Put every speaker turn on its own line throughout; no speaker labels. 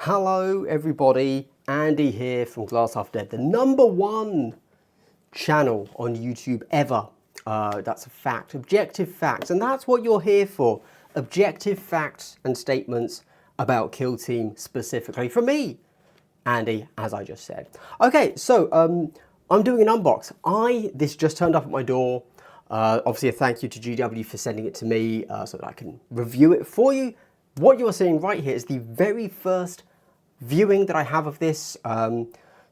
Hello everybody, Andy here from Glass Half Dead, the #1 channel on YouTube ever. That's a fact, objective facts, and that's what you're here for. Objective facts and statements about Kill Team specifically from me, Andy, as I just said. Okay, so I'm doing an unbox. This just turned up at my door. Obviously a thank you to GW for sending it to me so that I can review it for you. What you are seeing right here is the very first viewing that I have of this,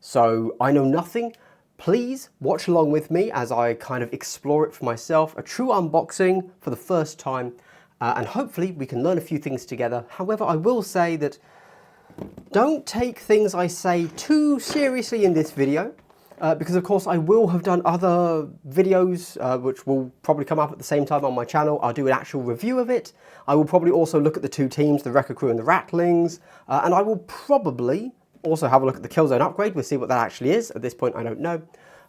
so I know nothing. Please watch along with me as I kind of explore it for myself. A true unboxing for the first time, and hopefully we can learn a few things together. However, I will say that don't take things I say too seriously in this video, because of course I will have done other videos which will probably come up at the same time on my channel. I'll do an actual review of it. I will probably also look at the two teams, the Wrecka Krew and the Ratlings, and I will probably also have a look at the Killzone upgrade. We'll see what that actually is. At this point I don't know.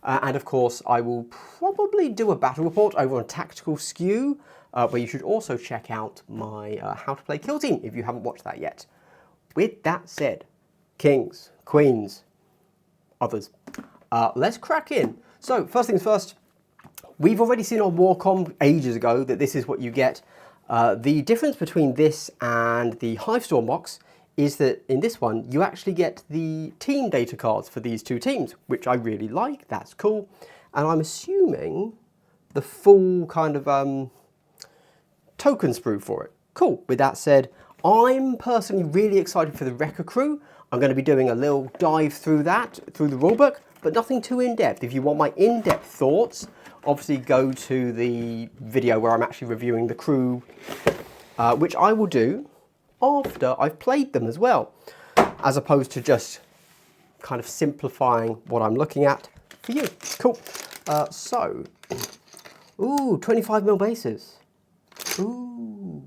And of course I will probably do a battle report over on Tactical Skew, where you should also check out my How to Play Kill Team if you haven't watched that yet. With that said, kings, queens, others, let's crack in. So first things first, we've already seen on Warcom ages ago that this is what you get. The difference between this and the Hivestorm box is that in this one you actually get the team data cards for these two teams, which I really like. That's cool. And I'm assuming the full kind of token sprue for it. Cool. With that said, I'm personally really excited for the Wrecka Krew. I'm going to be doing a little dive through that, through the rulebook, but nothing too in-depth. If you want my in-depth thoughts, obviously go to the video where I'm actually reviewing the crew, which I will do after I've played them as well, as opposed to just kind of simplifying what I'm looking at for you. Cool. Ooh, 25mm bases. Ooh.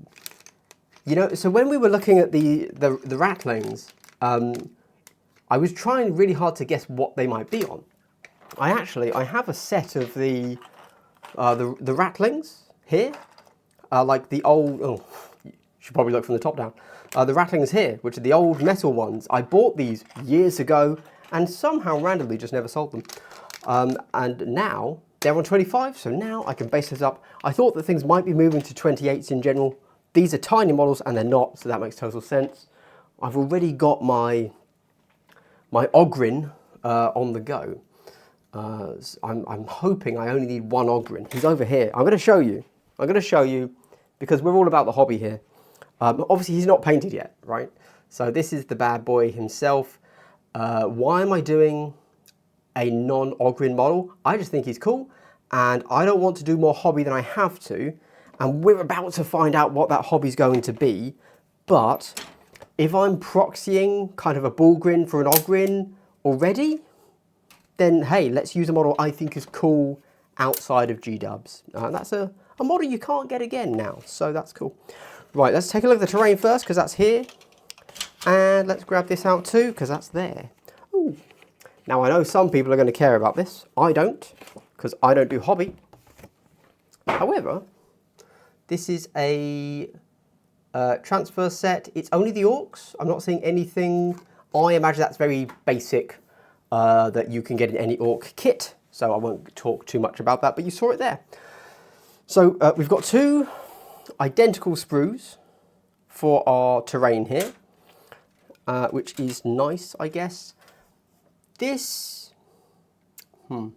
You know, so when we were looking at the Ratlings, I was trying really hard to guess what they might be on. I have a set of the Ratlings here, like the old, oh, you should probably look from the top down. The Ratlings here, which are the old metal ones. I bought these years ago and somehow randomly just never sold them. And now they're on 25, so now I can base this up. I thought that things might be moving to 28s in general. These are tiny models and they're not, so that makes total sense. I've already got my Ogryn on the go. I'm hoping I only need one Ogryn. He's over here. I'm going to show you. I'm going to show you because we're all about the hobby here. Obviously he's not painted yet, right? So this is the bad boy himself. Why am I doing a non-Ogryn model? I just think he's cool and I don't want to do more hobby than I have to. And we're about to find out what that hobby's going to be. But if I'm proxying kind of a Bullgrin for an Ogryn already, then hey, let's use a model I think is cool outside of G-dubs. That's a model you can't get again now, so that's cool. Right, let's take a look at the terrain first, because that's here. And let's grab this out too, because that's there. Ooh. Now I know some people are going to care about this. I don't, because I don't do hobby. However, this is a transfer set. It's only the Orks. I'm not seeing anything. I imagine that's very basic, that you can get in any Ork kit. So I won't talk too much about that, but you saw it there. So we've got two identical sprues for our terrain here, which is nice, I guess. This, don't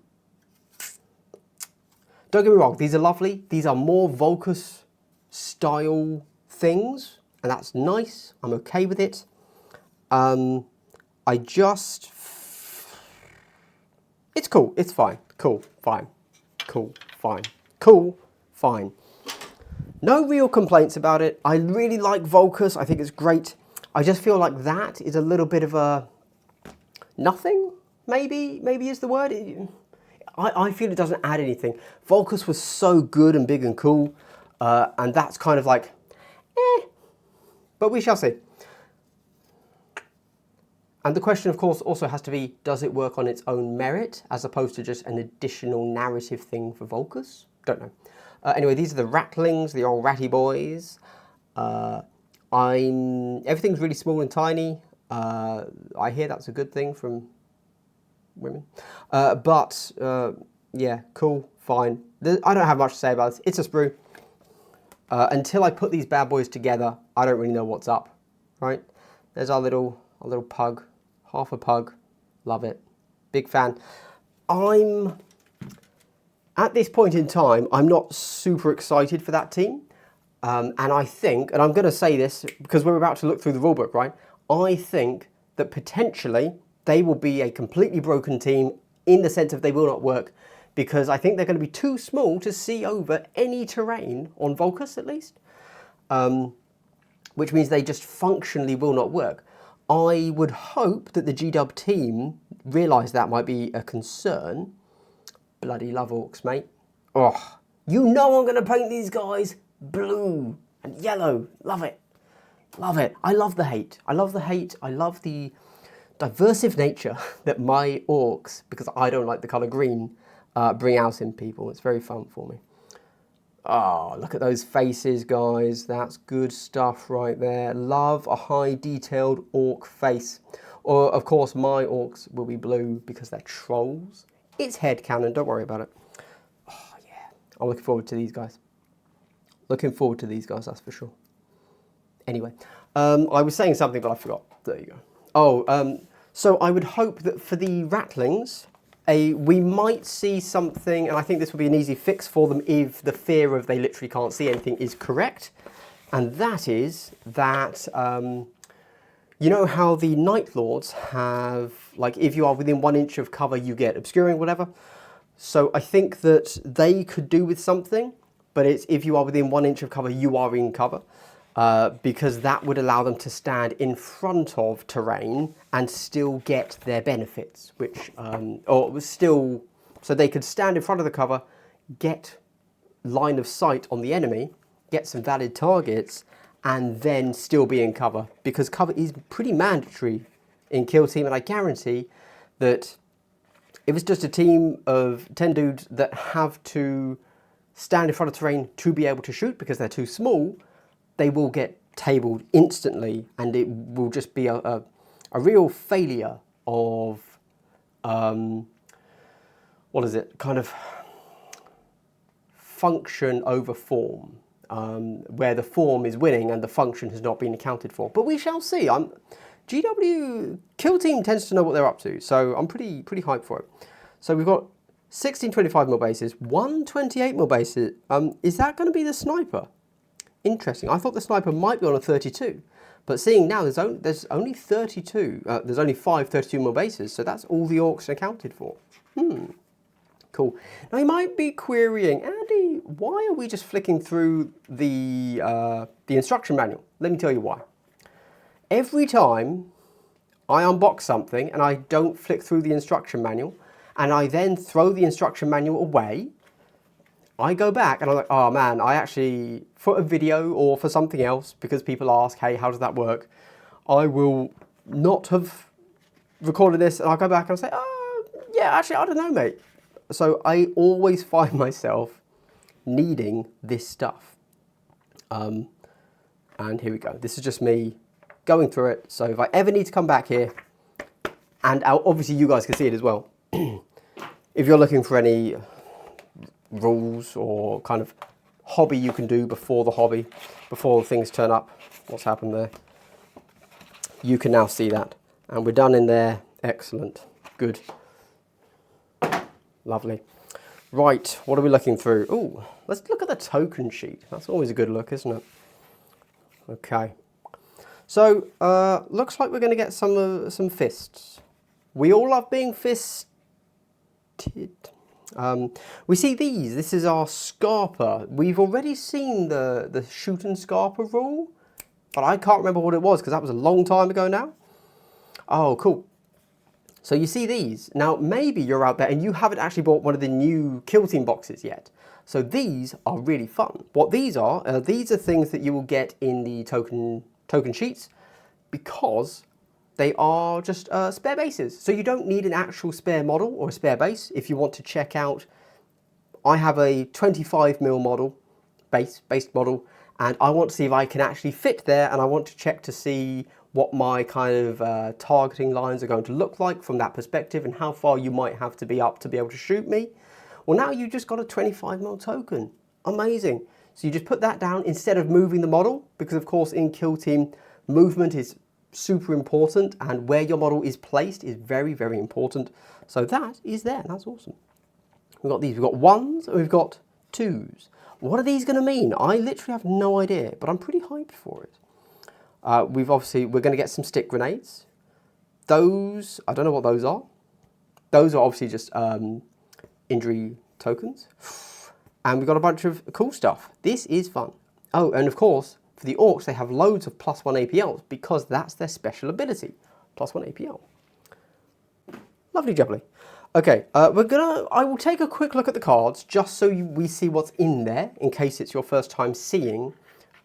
get me wrong, these are lovely. These are more Volkus style things, and that's nice. I'm okay with it. It's cool, it's fine, cool, fine, cool, fine, cool, fine. No real complaints about it. I really like Volkus, I think it's great. I just feel like that is a little bit of a nothing, maybe is the word. I feel it doesn't add anything. Volkus was so good and big and cool, and that's kind of like, but we shall see. And the question, of course, also has to be, does it work on its own merit, as opposed to just an additional narrative thing for Volkus? Don't know. Anyway, these are the Ratlings, the old ratty boys. Everything's really small and tiny. I hear that's a good thing from women. Yeah, cool, fine. I don't have much to say about this. It's a sprue. Until I put these bad boys together, I don't really know what's up, right? There's our little pug, half a pug. Love it. Big fan. At this point in time, I'm not super excited for that team. And I think, and I'm going to say this because we're about to look through the rulebook, right? I think that potentially they will be a completely broken team in the sense of they will not work, because I think they're going to be too small to see over any terrain on Volcus at least, which means they just functionally will not work. I would hope that the GW team realise that might be a concern. Bloody love Orks, mate. Oh, you know I'm going to paint these guys blue and yellow. Love it. Love it. I love the hate. I love the hate. I love the diversive nature that my Orks, because I don't like the colour green, bring out in people. It's very fun for me. Oh, look at those faces, guys. That's good stuff right there. Love a high detailed orc face. Or, of course, my Orks will be blue because they're trolls. It's headcanon, don't worry about it. Oh, yeah. I'm looking forward to these guys. Looking forward to these guys, that's for sure. Anyway, I was saying something, but I forgot. There you go. Oh, so I would hope that for the Ratlings, we might see something, and I think this will be an easy fix for them if the fear of they literally can't see anything is correct. And that is that, you know how the Night Lords have, like, if you are within 1 inch of cover, you get obscuring, whatever. So I think that they could do with something, but it's if you are within 1 inch of cover, you are in cover. Because that would allow them to stand in front of terrain and still get their benefits, which, so they could stand in front of the cover, get line of sight on the enemy, get some valid targets, and then still be in cover, because cover is pretty mandatory in Kill Team, and I guarantee that if it's just a team of 10 dudes that have to stand in front of terrain to be able to shoot because they're too small, they will get tabled instantly, and it will just be a real failure of, what is it, kind of function over form, where the form is winning and the function has not been accounted for. But we shall see. GW Kill Team tends to know what they're up to, so I'm pretty hyped for it. So we've got 1625mm bases, 128mm bases. Is that going to be the sniper? Interesting. I thought the sniper might be on a 32, but seeing now there's only 32. There's only 5 32mm bases, so that's all the Orks accounted for. Cool. Now you might be querying, Andy, why are we just flicking through the instruction manual? Let me tell you why. Every time I unbox something and I don't flick through the instruction manual, and I then throw the instruction manual away, I go back and I'm like, oh man, I actually, for a video or for something else, because people ask, hey, how does that work? I will not have recorded this, and I'll go back and I'll say, oh, yeah, actually, I don't know, mate. So I always find myself needing this stuff. And here we go. This is just me going through it. So if I ever need to come back here, and obviously you guys can see it as well, if you're looking for any rules or kind of hobby you can do before the hobby, before things turn up, what's happened there, you can now see that. And we're done in there. Excellent. Good. Lovely. Right, what are we looking through? Oh, let's look at the token sheet. That's always a good look, isn't it? Okay. So, looks like we're going to get some fists. We all love being fisted. We see these. This is our Scarper. We've already seen the shoot and Scarper rule, but I can't remember what it was because that was a long time ago now. Oh, cool. So you see these. Now, maybe you're out there and you haven't actually bought one of the new Kill Team boxes yet. So these are really fun. What these are things that you will get in the token sheets because they are just spare bases. So you don't need an actual spare model or a spare base if you want to check out. I have a 25mm model, based model, and I want to see if I can actually fit there, and I want to check to see what my kind of targeting lines are going to look like from that perspective and how far you might have to be up to be able to shoot me. Well, now you just got a 25mm token. Amazing. So you just put that down instead of moving the model, because of course in Kill Team, movement is super important and where your model is placed is very, very important. So that is there, that's awesome. We've got these, we've got 1s and we've got 2s. What are these gonna mean? I literally have no idea, but I'm pretty hyped for it. We're going to get some stick grenades. Those, I don't know what those are. Those are obviously just injury tokens. And we've got a bunch of cool stuff. This is fun. Oh, and of course, for the Orks, they have loads of +1 APLs because that's their special ability. +1 APL. Lovely jubbly. Okay, I will take a quick look at the cards just so we see what's in there in case it's your first time seeing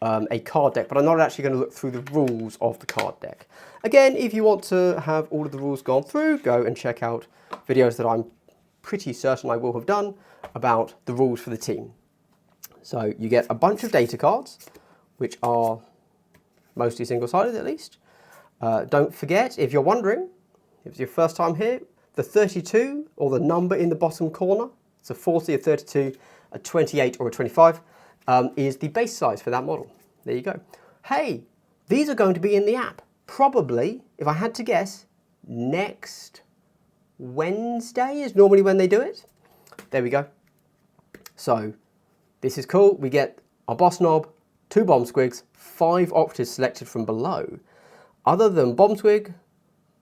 a card deck, but I'm not actually going to look through the rules of the card deck. Again, if you want to have all of the rules gone through, go and check out videos that I'm pretty certain I will have done about the rules for the team. So you get a bunch of data cards, which are mostly single-sided at least. Don't forget, if you're wondering, if it's your first time here, the 32, or the number in the bottom corner, it's a 40, a 32, a 28, or a 25, is the base size for that model. There you go. Hey, these are going to be in the app. Probably, if I had to guess, next Wednesday is normally when they do it. There we go. So, this is cool. We get our boss knob, 2 bomb squigs, 5 operatives selected from below. Other than bomb squig,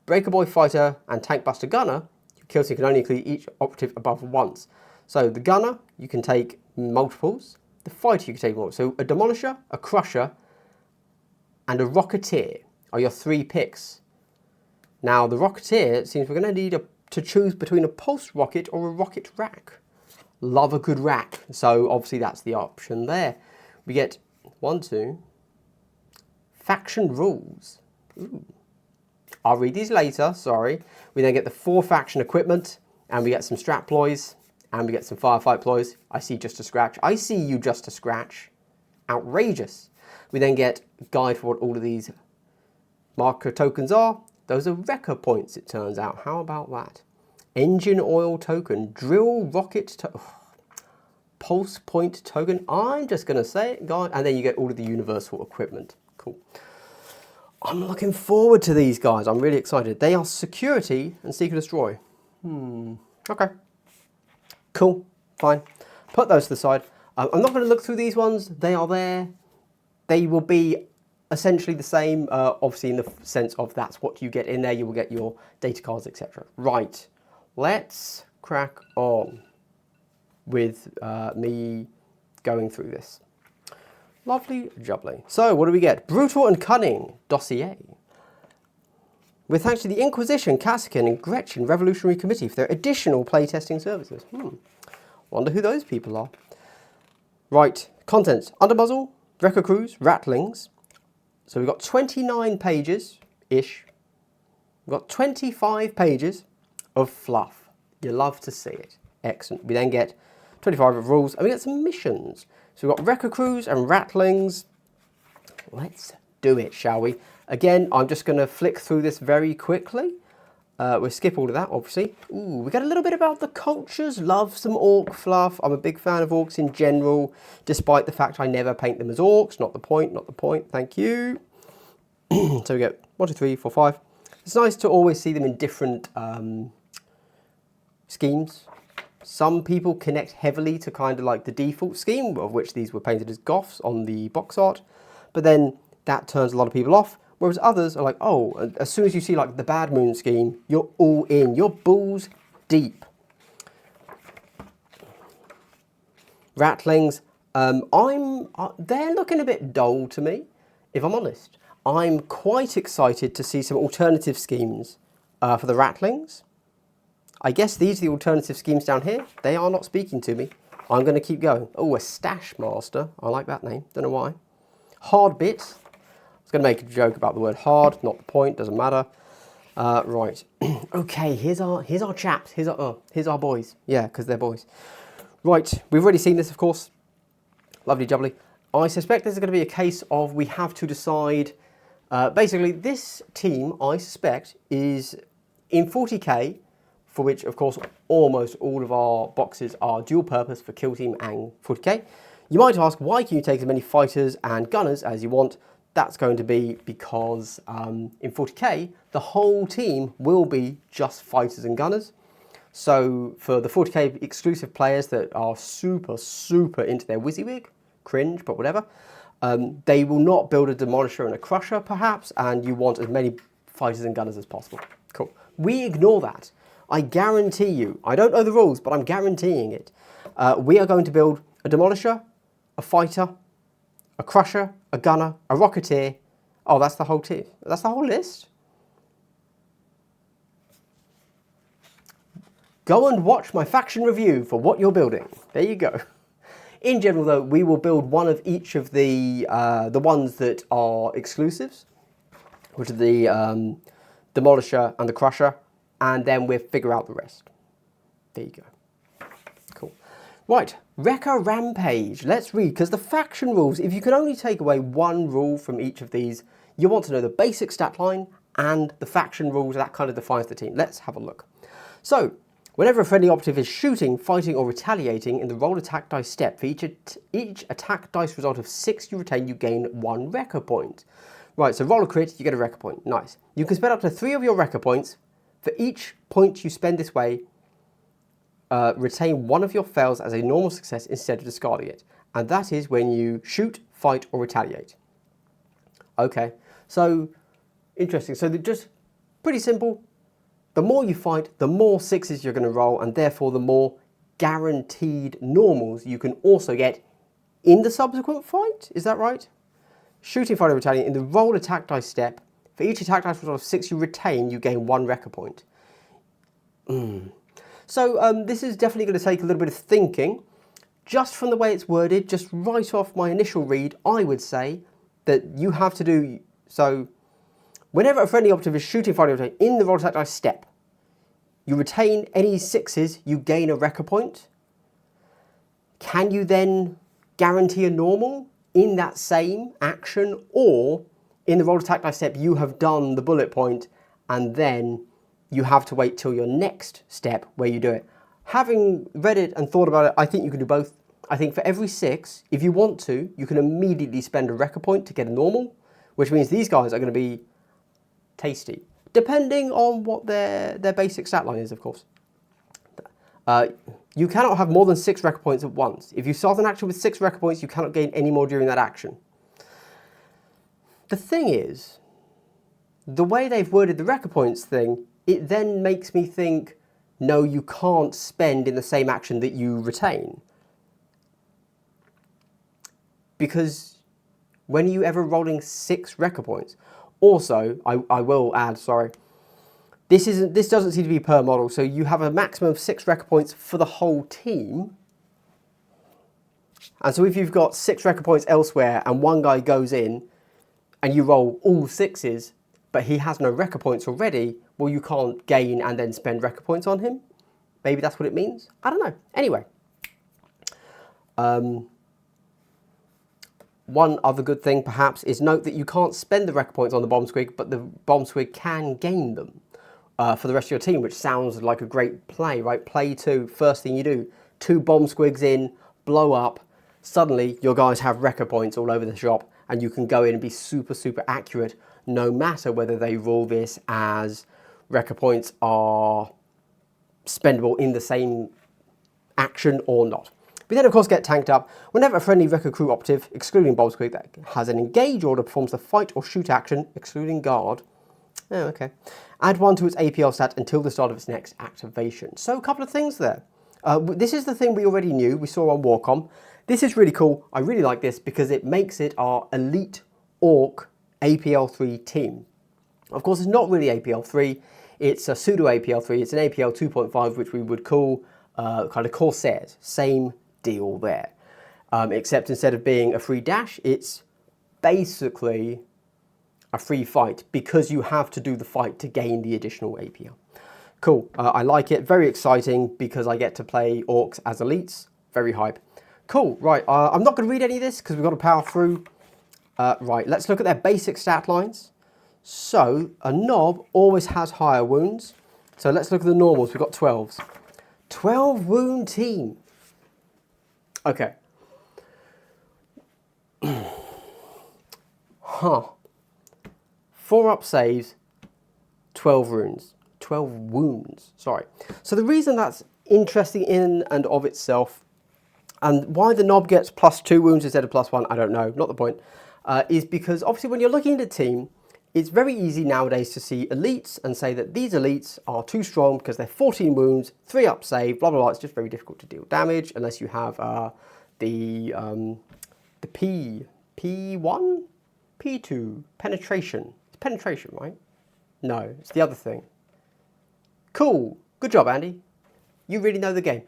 breaker boy fighter, and tank buster gunner, your kill team can only include each operative above once. So the gunner, you can take multiples. The fighter, you can take more. So a demolisher, a crusher, and a rocketeer are your 3 picks. Now the rocketeer, it seems we're going to need to choose between a pulse rocket or a rocket rack. Love a good rack. So obviously that's the option there. We get 1, 2, faction rules. Ooh. I'll read these later, sorry. We then get the 4 faction equipment, and we get some strat ploys, and we get some firefight ploys. I see just a scratch. I see you just a scratch. Outrageous. We then get a guide for what all of these marker tokens are. Those are Wrecka points, it turns out. How about that? Engine oil token, drill rocket pulse point token. I'm just going to say it, guys. And then you get all of the universal equipment. Cool. I'm looking forward to these guys. I'm really excited. They are security and seek and destroy. Okay. Cool. Fine. Put those to the side. I'm not going to look through these ones. They are there. They will be essentially the same, obviously in the sense of that's what you get in there. You will get your data cards, etc. Right. Let's crack on with me going through this. Lovely jubbly. So what do we get? Brutal and Cunning dossier. With thanks to the Inquisition, Cassican and Gretchen Revolutionary Committee for their additional playtesting services. Wonder who those people are. Right, contents. Undermuzzle, Wrecka Krews, Ratlings. So we've got 29 pages-ish. We've got 25 pages of fluff. You love to see it. Excellent. We then get 25 of rules, and we get some missions. So we've got Wrecka Krews and Ratlings. Let's do it, shall we? Again, I'm just going to flick through this very quickly. We'll skip all of that, obviously. Ooh, we got a little bit about the cultures. Love some orc fluff. I'm a big fan of orcs in general, despite the fact I never paint them as orcs. Not the point, not the point. Thank you. So we get 1, 2, 3, 4, 5. It's nice to always see them in different schemes. Some people connect heavily to kind of like the default scheme, of which these were painted as goths on the box art. But then that turns a lot of people off. Whereas others are like, oh, as soon as you see like the Bad Moon scheme, you're all in. You're balls deep. Ratlings, they're looking a bit dull to me, if I'm honest. I'm quite excited to see some alternative schemes for the Ratlings. I guess these are the alternative schemes down here. They are not speaking to me. I'm going to keep going. Oh, a Stash Master. I like that name. Don't know why. Hard Bits. I was going to make a joke about the word hard. Not the point. Doesn't matter. Right. Okay, here's our chaps. Here's our boys. Yeah, because they're boys. Right. We've already seen this, of course. Lovely jubbly. I suspect this is going to be a case of we have to decide Basically, this team, I suspect, is in 40k, for which, of course, almost all of our boxes are dual purpose for kill team and 40k. You might ask, why can you take as many fighters and gunners as you want? That's going to be because in 40k, the whole team will be just fighters and gunners. So for the 40k exclusive players that are super, super into their WYSIWYG, cringe, but whatever, they will not build a Demolisher and a Crusher, perhaps, and you want as many fighters and gunners as possible. Cool. We ignore that. I guarantee you, I don't know the rules, but I'm guaranteeing it. We are going to build a Demolisher, a Fighter, a Crusher, a Gunner, a Rocketeer. Oh, that's the whole team. That's the whole list. Go and watch my faction review for what you're building. There you go. In general, though, we will build one of each of the ones that are exclusives, which are the Demolisher and the Crusher, and then we'll figure out the rest. There you go. Cool. Right, Wrecka Rampage. Let's read, because the faction rules, if you can only take away one rule from each of these, you want to know the basic stat line and the faction rules. That kind of defines the team. Let's have a look. So, whenever a friendly operative is shooting, fighting, or retaliating in the roll attack dice step, for each attack dice result of 6 you retain, you gain 1 Wrecka point. Right, so roll a crit, you get a Wrecka point. Nice. You can spend up to 3 of your Wrecka points. For each point you spend this way, retain 1 of your fails as a normal success instead of discarding it. And that is when you shoot, fight, or retaliate. Okay, so interesting. So they're just pretty simple. The more you fight, the more 6s you're going to roll, and therefore the more guaranteed normals you can also get in the subsequent fight. Is that right? Shooting, fighting, retaliating. In the roll attack dice step, for each attack dice result of 6 you retain, you gain 1 Wrecka point. So this is definitely going to take a little bit of thinking. Just from the way it's worded, just right off my initial read, I would say that you have to do so. Whenever a friendly operative is shooting, fighting, retaliating in the roll attack dice step, you retain any 6s, you gain a Wrecka point. Can you then guarantee a normal in that same action, or in the roll attack dice step you have done the bullet point and then you have to wait till your next step where you do it? Having read it and thought about it, I think you can do both. I think for every 6, if you want to, you can immediately spend a Wrecka point to get a normal, which means these guys are going to be tasty, depending on what their basic stat line is, of course. You cannot have more than 6 Wrecka points at once. If you start an action with 6 Wrecka points, you cannot gain any more during that action. The thing is, the way they've worded the Wrecka points thing, it then makes me think, no, you can't spend in the same action that you retain. Because when are you ever rolling 6 Wrecka points? Also, I will add, sorry, this doesn't seem to be per model, so you have a maximum of 6 Wrecka points for the whole team. And so if you've got 6 Wrecka points elsewhere and one guy goes in and you roll all 6s, but he has no Wrecka points already, well, you can't gain and then spend Wrecka points on him. Maybe that's what it means. I don't know. Anyway. One other good thing, perhaps, is note that you can't spend the Wrecka points on the Bomb Squig, but the Bomb Squig can gain them for the rest of your team, which sounds like a great play, right? Play 2, first thing you do, 2 Bomb Squigs in, blow up, suddenly your guys have Wrecka points all over the shop, and you can go in and be super, super accurate, no matter whether they rule this as Wrecka points are spendable in the same action or not. We then, of course, get tanked up whenever a friendly Wrecka Krew operative, excluding Bomb Squig, that has an engage order, performs the fight or shoot action, excluding guard. Oh, okay. Add 1 to its APL stat until the start of its next activation. So a couple of things there. This is the thing we already knew, we saw on Warcom. This is really cool. I really like this because it makes it our elite Ork APL 3 team. Of course, it's not really APL 3. It's a pseudo APL 3. It's an APL 2.5, which we would call kind of Corsairs. Same deal there. Except instead of being a free dash, it's basically a free fight because you have to do the fight to gain the additional APL. Cool. I like it. Very exciting because I get to play Orks as elites. Very hype. Cool. Right. I'm not going to read any of this because we've got to power through. Right. Let's look at their basic stat lines. So a Nob always has higher wounds. So let's look at the normals. We've got 12s. 12 wound team. Okay. Huh. 4 up saves, 12 wounds. 12 wounds, sorry. So the reason that's interesting in and of itself, and why the Nob gets +2 wounds instead of +1, I don't know, not the point, is because obviously when you're looking at a team, it's very easy nowadays to see elites and say that these elites are too strong because they're 14 wounds, 3 up save, blah, blah, blah. It's just very difficult to deal damage unless you have the P1? P2, penetration. It's penetration, right? No, it's the other thing. Cool, good job, Andy. You really know the game.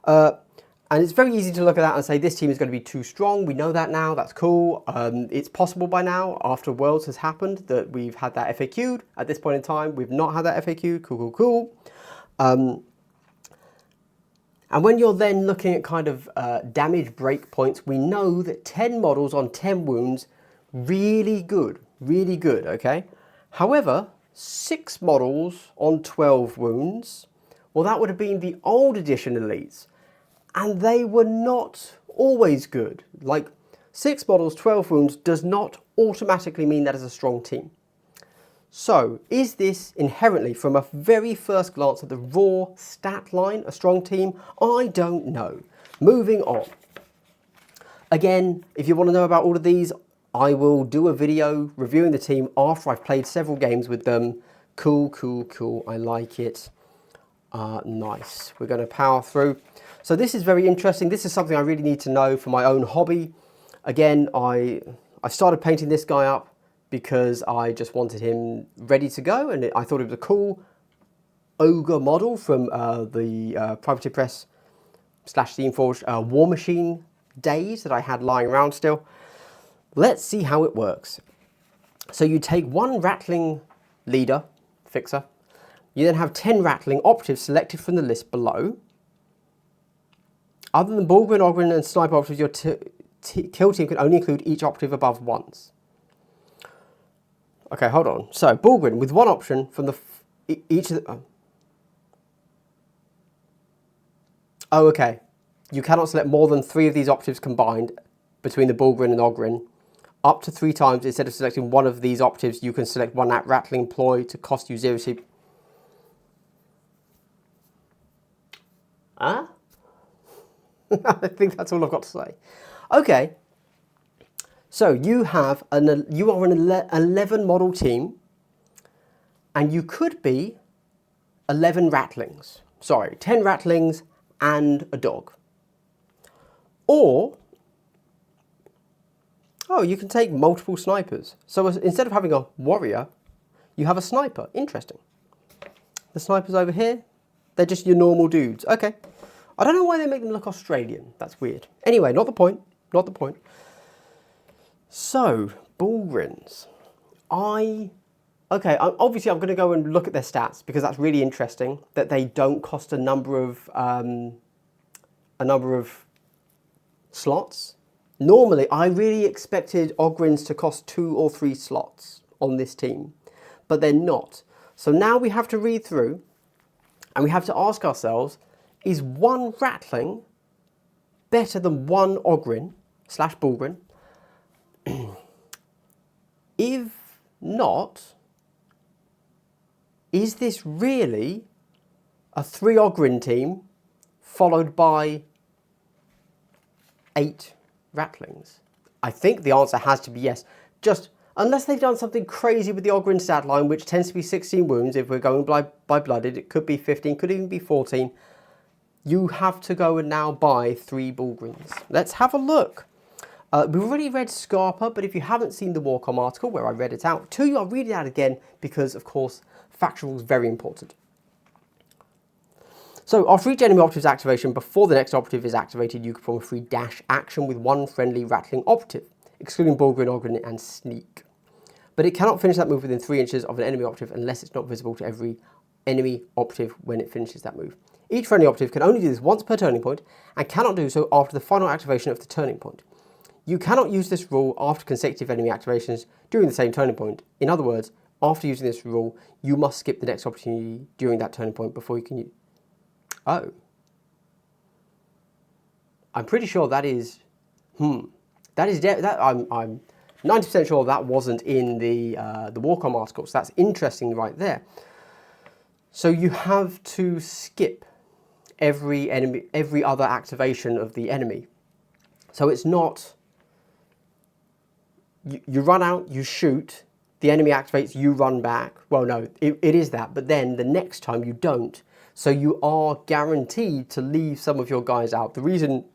And it's very easy to look at that and say this team is going to be too strong. We know that now, that's cool. It's possible by now, after Worlds has happened, that we've had that FAQ'd. At this point in time, we've not had that FAQ'd, cool, cool, cool. And when you're then looking at kind of damage break points, we know that 10 models on 10 wounds, really good, okay? However, 6 models on 12 wounds, well, that would have been the old edition elites, and they were not always good. Like, 6 models, 12 wounds does not automatically mean that is a strong team. So, is this inherently, from a very first glance at the raw stat line, a strong team? I don't know. Moving on. Again, if you want to know about all of these, I will do a video reviewing the team after I've played several games with them. Cool, cool, cool. I like it. Nice. We're going to power through. So this is very interesting. This is something I really need to know for my own hobby. Again, I started painting this guy up because I just wanted him ready to go, and I thought it was a cool ogre model from the Privateer Press / Steamforged War Machine days that I had lying around still. Let's see how it works. So you take 1 Ratling leader, fixer. You then have 10 Ratling operatives selected from the list below. Other than Bulgrin, Ogrin and Sniper operatives, your kill team can only include each operative above once. Okay, hold on. So, Bulgrin, with 1 option from each of the... Oh, okay. You cannot select more than 3 of these operatives combined between the Bulgrin and Ogrin. Up to 3 times, instead of selecting 1 of these operatives, you can select 1 at Rattling ploy to cost you 0 CP. Huh? I think that's all I've got to say. Okay. So you are an 11 model team, and you could be 11 Rattlings. Sorry, 10 Rattlings and a dog. Or, oh, you can take multiple snipers. So instead of having a warrior, you have a sniper. Interesting. The snipers over here, they're just your normal dudes. Okay. I don't know why they make them look Australian. That's weird. Anyway, not the point. Not the point. So, Bulgrins. Okay, obviously I'm going to go and look at their stats because that's really interesting that they don't cost a number of slots. Normally, I really expected Ogrins to cost 2 or 3 slots on this team, but they're not. So now we have to read through and we have to ask ourselves, is 1 Rattling better than 1 Ogrin / Bulgrin? If not, is this really a 3 Ogrin team followed by 8 Rattlings? I think the answer has to be yes. Just unless they've done something crazy with the Ogrin stat line, which tends to be 16 wounds if we're going by blooded. It could be 15, could even be 14. You have to go and now buy 3 Bulgrins. Let's have a look. We've already read Scarpa, but if you haven't seen the Warcom article where I read it out to you, I'll read it out again because, of course, factual is very important. So, after each enemy operative's activation, before the next operative is activated, you can perform a free dash action with 1 friendly Rattling operative, excluding Bulgrin, Ogrin, and Sneak. But it cannot finish that move within 3 inches of an enemy operative unless it's not visible to every enemy operative when it finishes that move. Each friendly operative can only do this once per turning point and cannot do so after the final activation of the turning point. You cannot use this rule after consecutive enemy activations during the same turning point. In other words, After using this rule, you must skip the next opportunity during that turning point before you can use... Oh. I'm pretty sure that is... That is... I'm 90% sure that wasn't in the Warcom articles. That's interesting right there. So you have to skip every other activation of the enemy. So it's not... You run out, you shoot, the enemy activates, you run back. Well, no, it is that, but then the next time you don't. So you are guaranteed to leave some of your guys out. The reason...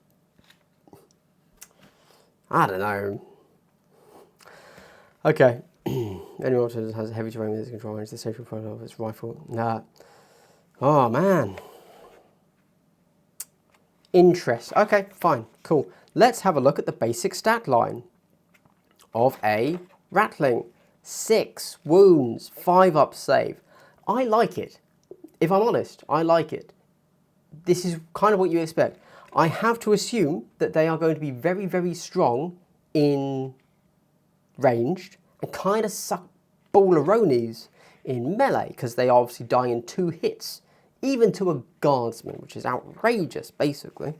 I don't know. Okay. Anyone who has heavy terrain with his control range, the safety profile of its rifle. Nah. Oh, man. Interest. Okay, fine, cool. Let's have a look at the basic stat line of a Ratling. 6 wounds, 5 up save. I like it. If I'm honest, I like it. This is kind of what you expect. I have to assume that they are going to be very, very strong in ranged and kind of suck balleronis in melee because they are obviously dying in 2 hits, even to a guardsman, which is outrageous, basically.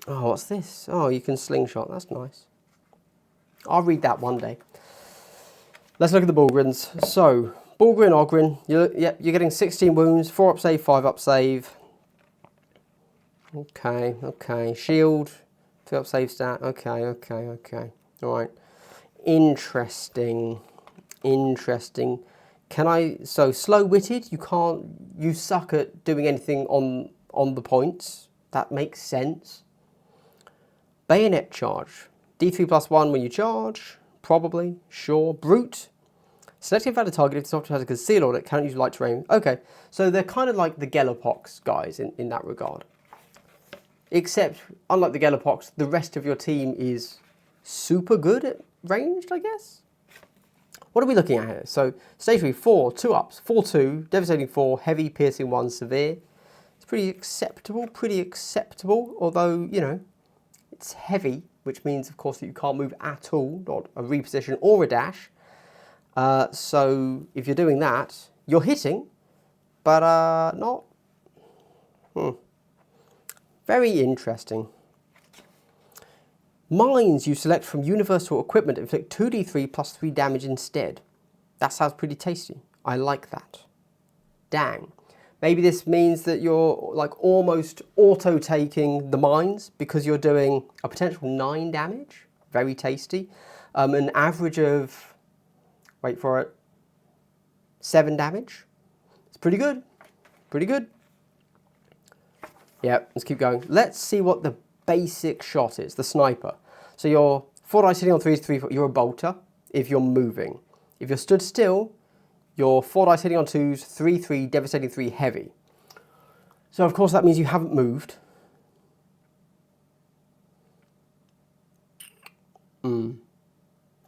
Oh, what's this? Oh, you can slingshot. That's nice. I'll read that one day. Let's look at the Bullgrins. So, Bullgrin, Ogrin, you're getting 16 wounds, 4 up save, 5 up save. Okay. Shield, 2 up save stat. Okay. Alright. Interesting. So, slow-witted, you suck at doing anything on the points. That makes sense. Bayonet charge. D3 plus 1 when you charge. Probably, sure. Brute. Selecting a valid target if the software has a conceal on it, cannot use light terrain. Okay, so they're kind of like the Gellerpox guys in that regard. Except, unlike the Gellerpox, the rest of your team is super good at ranged, I guess? What are we looking at here? So, stage 3, 4, 2 ups, 4-2, devastating 4, heavy, piercing 1, severe. It's pretty acceptable, although, you know, it's heavy, which means, of course, that you can't move at all, not a reposition or a dash. So, if you're doing that, you're hitting, but not. Very interesting. Mines you select from universal equipment inflict 2d3 plus 3 damage instead. That sounds pretty tasty. I like that. Dang. Maybe this means that you're like almost auto-taking the mines because you're doing a potential 9 damage. Very tasty. An average of, wait for it, 7 damage. It's pretty good. Yeah, let's keep going. Let's see what the basic shot is, the sniper. So you're 4 dice hitting on 3s, 3, 4. You're a bolter if you're moving. If you're stood still, you're 4 dice hitting on 2s, 3, 3, devastating 3, heavy. So of course that means you haven't moved.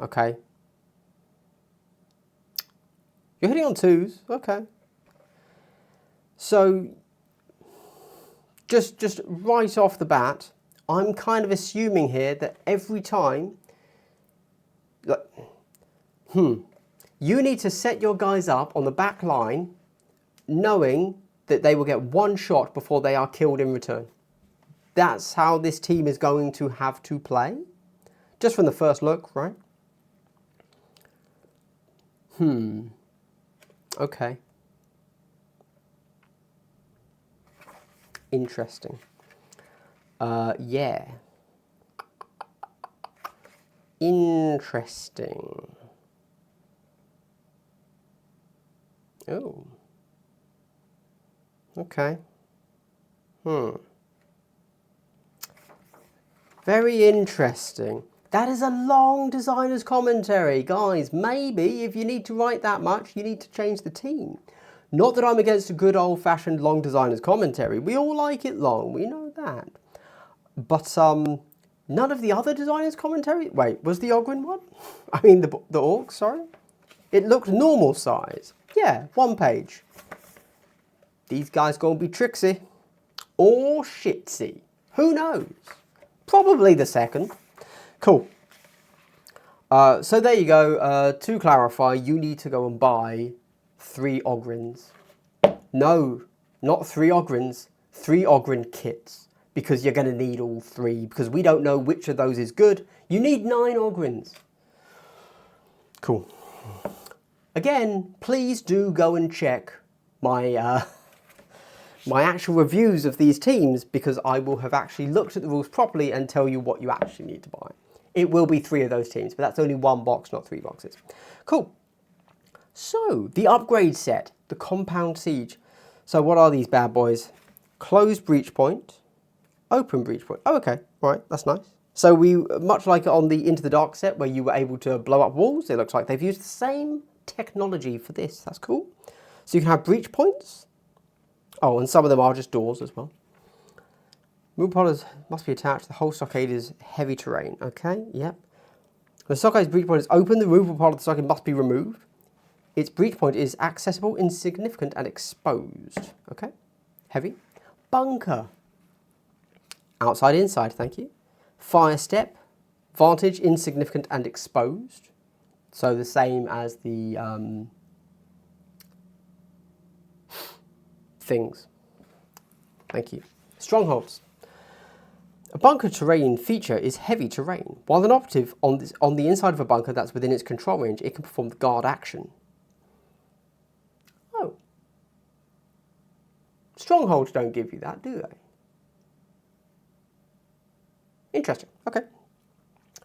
Okay. You're hitting on 2s, okay. So just right off the bat, I'm kind of assuming here that every time, you need to set your guys up on the back line knowing that they will get 1 shot before they are killed in return. That's how this team is going to have to play. Just from the first look, right? Okay. Interesting. Yeah. Interesting. Oh. Okay. Very interesting. That is a long designer's commentary. Guys, maybe if you need to write that much, you need to change the team. Not that I'm against a good old-fashioned long designer's commentary. We all like it long, we know that. But none of the other designers' commentary... Wait, was the Ogrin one? I mean, the Orks, sorry? It looked normal size. Yeah, 1 page. These guys gonna be tricksy. Or shitsy. Who knows? Probably the second. Cool. So there you go. To clarify, you need to go and buy 3 Ogryns. No, not 3 Ogryns, 3 Ogryn kits. Because you're going to need all 3. Because we don't know which of those is good. You need 9 Ogryns. Cool. Again, please do go and check my my actual reviews of these teams, because I will have actually looked at the rules properly and tell you what you actually need to buy. It will be 3 of those teams, but that's only 1 box, not 3 boxes. Cool. So, the upgrade set, the Compound Siege. So what are these bad boys? Closed breach point, open breach point. Oh, okay, right, that's nice. So we, much like on the Into the Dark set where you were able to blow up walls, it looks like they've used the same technology for this. That's cool. So you can have breach points. Oh, and some of them are just doors as well. Move podders must be attached. The whole stockade is heavy terrain. Okay, yep. When the stockade's breach point is open, the removable part of the stockade must be removed. Its breach point is accessible, insignificant, and exposed. Okay, heavy. Bunker. Outside, inside, thank you. Fire step. Vantage, insignificant, and exposed. So the same as the things. Thank you. Strongholds. A bunker terrain feature is heavy terrain. While an operative on the inside of a bunker that's within its control range, it can perform the guard action. Oh. Strongholds don't give you that, do they? Interesting. Okay.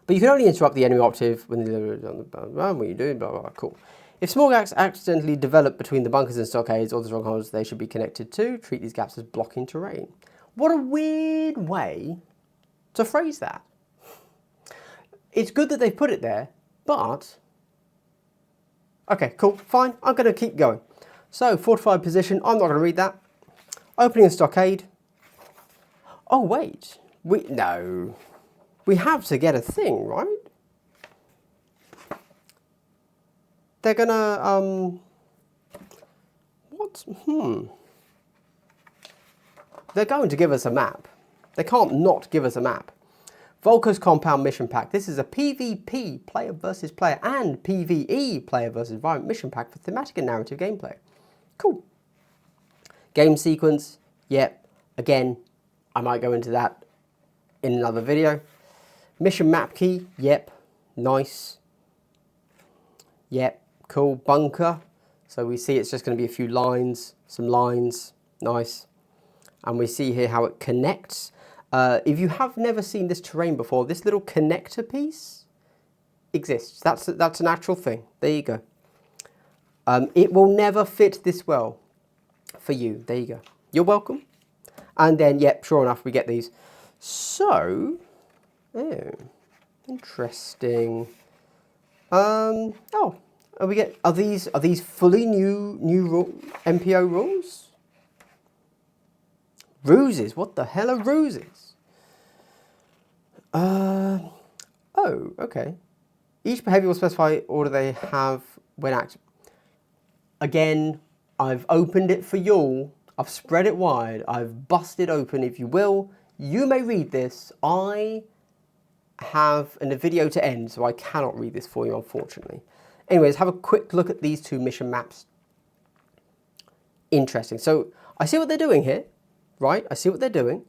But you can only interrupt the enemy operative when they're on the what you do, blah, blah, blah. Cool. If small gaps accidentally develop between the bunkers and stockades or the strongholds they should be connected to, treat these gaps as blocking terrain. What a weird way to phrase that. It's good that they've put it there, but... Okay, cool, fine, I'm going to keep going. So, fortified position, I'm not going to read that. Opening a stockade. Oh, wait. No. We have to get a thing, right? They're gonna, what? They're going to give us a map. They can't not give us a map. Volker's Compound Mission Pack. This is a PvP, player versus player, and PvE, player versus environment mission pack for thematic and narrative gameplay. Cool. Game sequence. Yep. Again, I might go into that in another video. Mission map key. Yep. Nice. Yep. Cool. Bunker. So we see it's just going to be a few lines, some lines. Nice. And we see here how it connects. If you have never seen this terrain before, this little connector piece exists. That's an actual thing. There you go. It will never fit this well for you. There you go. You're welcome. And then, yep, sure enough, we get these. So, oh, interesting. Oh, we get, are these fully new MPO rules? Ruses? What the hell are ruses? Oh, okay. Each behavior will specify order they have when active. Again, I've opened it for y'all. I've spread it wide. I've busted open, if you will. You may read this. I have a video to end, so I cannot read this for you, unfortunately. Anyways, have a quick look at these two mission maps. Interesting. So I see what they're doing here, right? I see what they're doing.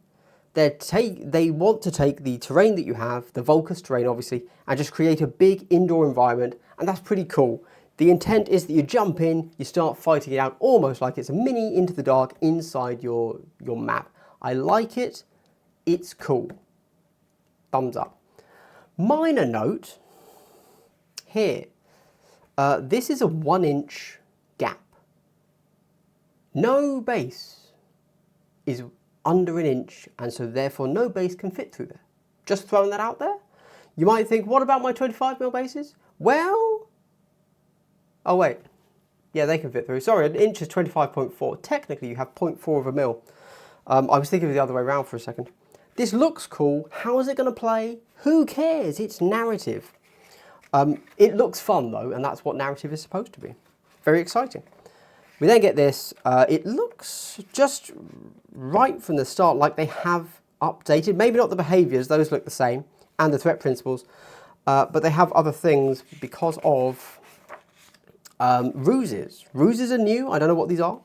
They want to take the terrain that you have, the Volker's terrain, obviously, and just create a big indoor environment, and that's pretty cool. The intent is that you jump in, you start fighting it out almost like it's a mini Into the Dark inside your map. I like it. It's cool. Thumbs up. Minor note here. This is a 1-inch gap. No base is under an inch, and so therefore no base can fit through there. Just throwing that out there. You might think, what about my 25mm bases? Well, oh wait, yeah, they can fit through. Sorry, an inch is 25.4. Technically, you have 0.4 of a mil. I was thinking of the other way around for a second. This looks cool. How is it going to play? Who cares? It's narrative. It looks fun though, and that's what narrative is supposed to be. Very exciting. We then get this. It looks just right from the start like they have updated. Maybe not the behaviors; those look the same, and the threat principles. but they have other things because of ruses. Ruses are new. I don't know what these are.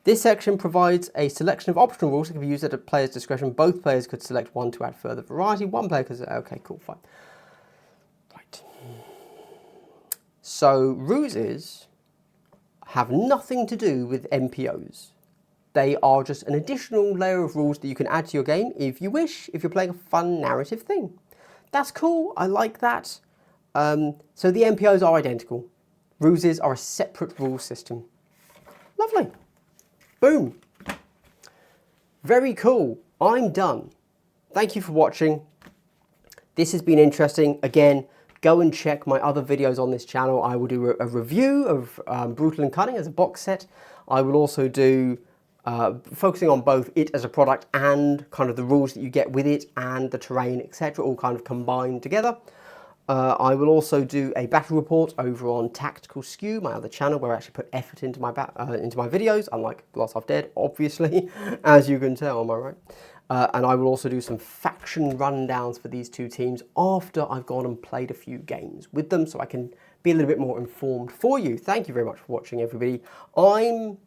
This section provides a selection of optional rules that can be used at a player's discretion. Both players could select one to add further variety. One player could say, okay, cool, fine. Right. So ruses have nothing to do with MPOs. They are just an additional layer of rules that you can add to your game if you wish, if you're playing a fun narrative thing. That's cool, I like that. So the MPOs are identical. Ruses are a separate rule system. Lovely. Boom. Very cool. I'm done. Thank you for watching. This has been interesting. Again, go and check my other videos on this channel. I will do a review of Brutal and Cunning as a box set. I will also do focusing on both it as a product and kind of the rules that you get with it and the terrain, etc., all kind of combined together. I will also do a battle report over on Tactical Skew, my other channel, where I actually put effort into my videos, unlike Glass Half Dead, obviously, as you can tell, am I right? And I will also do some faction rundowns for these two teams after I've gone and played a few games with them, so I can be a little bit more informed for you. Thank you very much for watching, everybody. I'm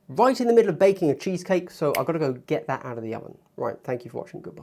right in the middle of baking a cheesecake, so I've got to go get that out of the oven. Right, thank you for watching. Goodbye.